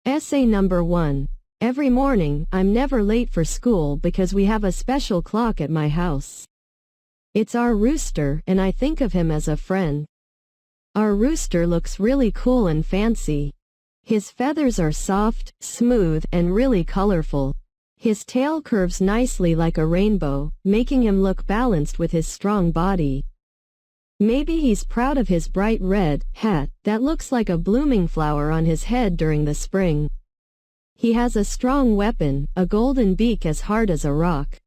Essay number 1. Every morning, I'm never late for school because we have a special clock at my house. It's our rooster, and I think of him as a friend. Our rooster looks really cool and fancy. His feathers are soft, smooth, and really colorful. His tail curves nicely like a rainbow, making him look balanced with his strong body. Maybe he's proud of his bright red hat that looks like a blooming flower on his head during the spring. He has a strong weapon, a golden beak as hard as a rock.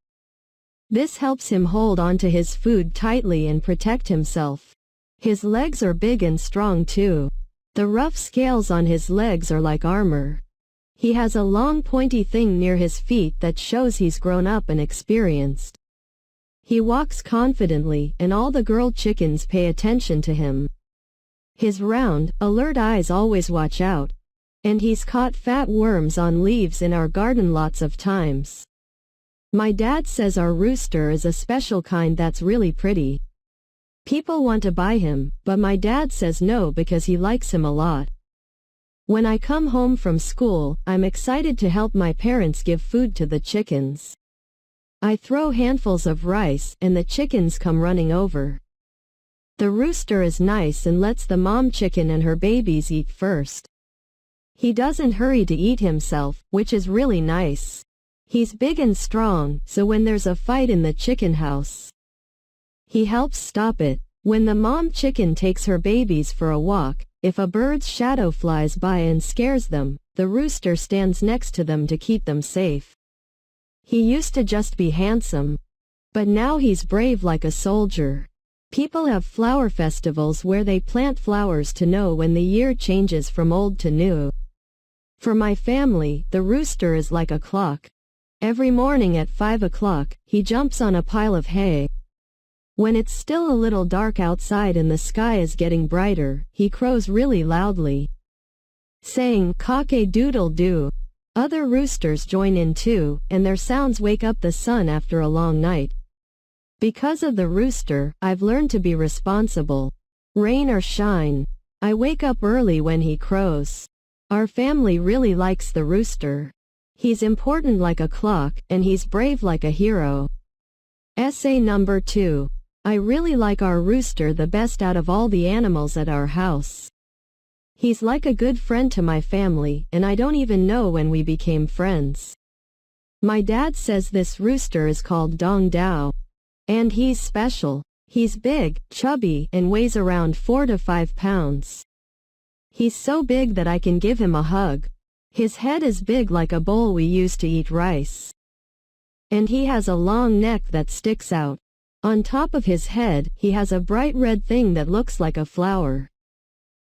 This helps him hold onto his food tightly and protect himself. His legs are big and strong too. The rough scales on his legs are like armor. He has a long pointy thing near his feet that shows he's grown up and experienced. He walks confidently, and all the girl chickens pay attention to him. His round, alert eyes always watch out. And he's caught fat worms on leaves in our garden lots of times. My dad says our rooster is a special kind that's really pretty. People want to buy him, but my dad says no because he likes him a lot. When I come home from school, I'm excited to help my parents give food to the chickens. I throw handfuls of rice, and the chickens come running over. The rooster is nice and lets the mom chicken and her babies eat first. He doesn't hurry to eat himself, which is really nice. He's big and strong, so when there's a fight in the chicken house, he helps stop it. When the mom chicken takes her babies for a walk, if a bird's shadow flies by and scares them, the rooster stands next to them to keep them safe. He used to just be handsome, but now he's brave like a soldier. People have flower festivals where they plant flowers to know when the year changes from old to new. For my family, the rooster is like a clock. Every morning at 5 o'clock, he jumps on a pile of hay. When it's still a little dark outside and the sky is getting brighter, he crows really loudly, saying cock-a-doodle-doo. Other roosters join in too, and their sounds wake up the sun after a long night. Because of the rooster, I've learned to be responsible. Rain or shine, I wake up early when he crows. Our family really likes the rooster. He's important like a clock, and he's brave like a hero. Essay number 2. I really like our rooster the best out of all the animals at our house. He's like a good friend to my family, and I don't even know when we became friends. My dad says this rooster is called Dong Dao. And he's special. He's big, chubby, and weighs around 4 to 5 pounds. He's so big that I can give him a hug. His head is big like a bowl we use to eat rice. And he has a long neck that sticks out. On top of his head, he has a bright red thing that looks like a flower.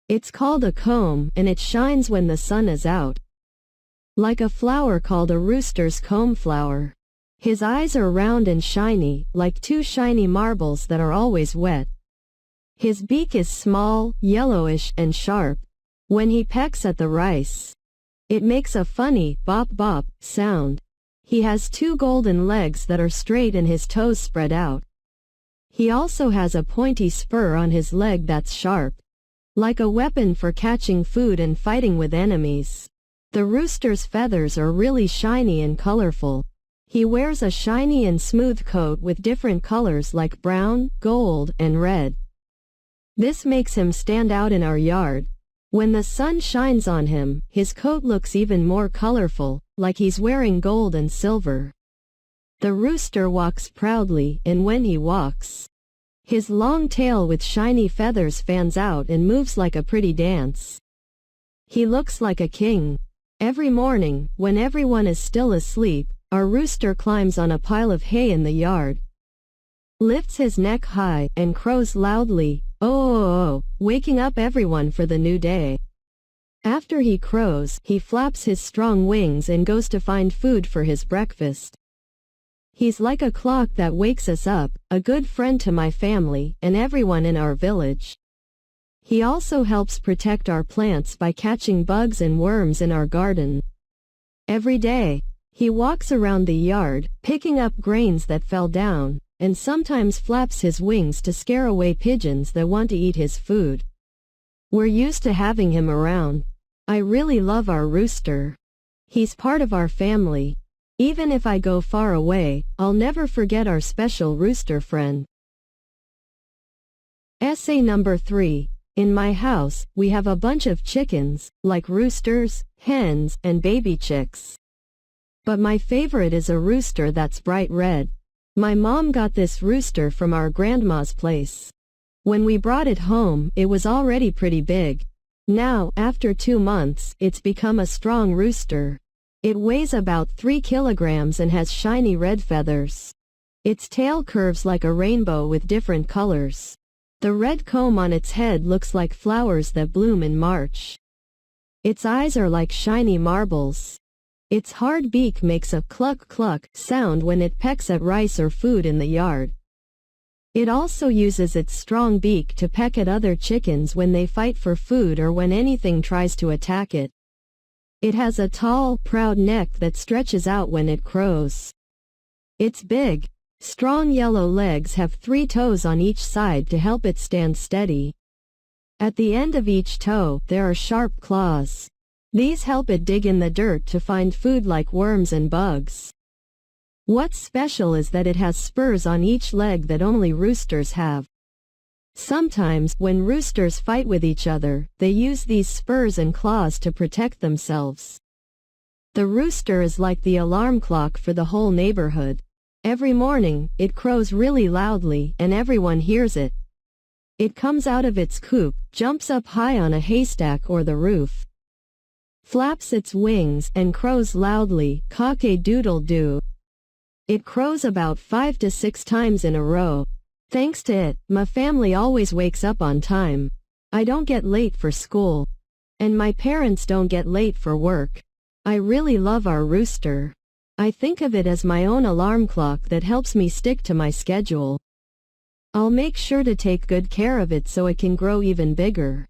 It's called a comb, and it shines when the sun is out. Like a flower called a rooster's comb flower. His eyes are round and shiny, like 2 shiny marbles that are always wet. His beak is small, yellowish, and sharp. When he pecks at the rice, it makes a funny bop-bop sound. He has 2 golden legs that are straight and his toes spread out. He also has a pointy spur on his leg that's sharp, like a weapon for catching food and fighting with enemies. The rooster's feathers are really shiny and colorful. He wears a shiny and smooth coat with different colors like brown, gold, and red. This makes him stand out in our yard. When the sun shines on him, his coat looks even more colorful, like he's wearing gold and silver. The rooster walks proudly, and when he walks, his long tail with shiny feathers fans out and moves like a pretty dance. He looks like a king. Every morning, when everyone is still asleep, our rooster climbs on a pile of hay in the yard, lifts his neck high, and crows loudly, oh, waking up everyone for the new day. After he crows, he flaps his strong wings and goes to find food for his breakfast. He's like a clock that wakes us up, a good friend to my family and everyone in our village. He also helps protect our plants by catching bugs and worms in our garden. Every day, he walks around the yard, picking up grains that fell down, and sometimes flaps his wings to scare away pigeons that want to eat his food. We're used to having him around. I really love our rooster. He's part of our family. Even if I go far away, I'll never forget our special rooster friend. Essay number 3. In my house, we have a bunch of chickens, like roosters, hens, and baby chicks. But my favorite is a rooster that's bright red. My mom got this rooster from our grandma's place. When we brought it home, it was already pretty big. Now, after 2 months, it's become a strong rooster. It weighs about 3 kilograms and has shiny red feathers. Its tail curves like a rainbow with different colors. The red comb on its head looks like flowers that bloom in March. Its eyes are like shiny marbles. Its hard beak makes a cluck-cluck sound when it pecks at rice or food in the yard. It also uses its strong beak to peck at other chickens when they fight for food or when anything tries to attack it. It has a tall, proud neck that stretches out when it crows. Its big, strong yellow legs have 3 toes on each side to help it stand steady. At the end of each toe, there are sharp claws. These help it dig in the dirt to find food like worms and bugs. What's special is that it has spurs on each leg that only roosters have. Sometimes, when roosters fight with each other, they use these spurs and claws to protect themselves. The rooster is like the alarm clock for the whole neighborhood. Every morning, it crows really loudly, and everyone hears it. It comes out of its coop, jumps up high on a haystack or the roof, flaps its wings, and crows loudly, cock-a-doodle-doo. It crows about 5 to 6 times in a row. Thanks to it, my family always wakes up on time. I don't get late for school. And my parents don't get late for work. I really love our rooster. I think of it as my own alarm clock that helps me stick to my schedule. I'll make sure to take good care of it so it can grow even bigger.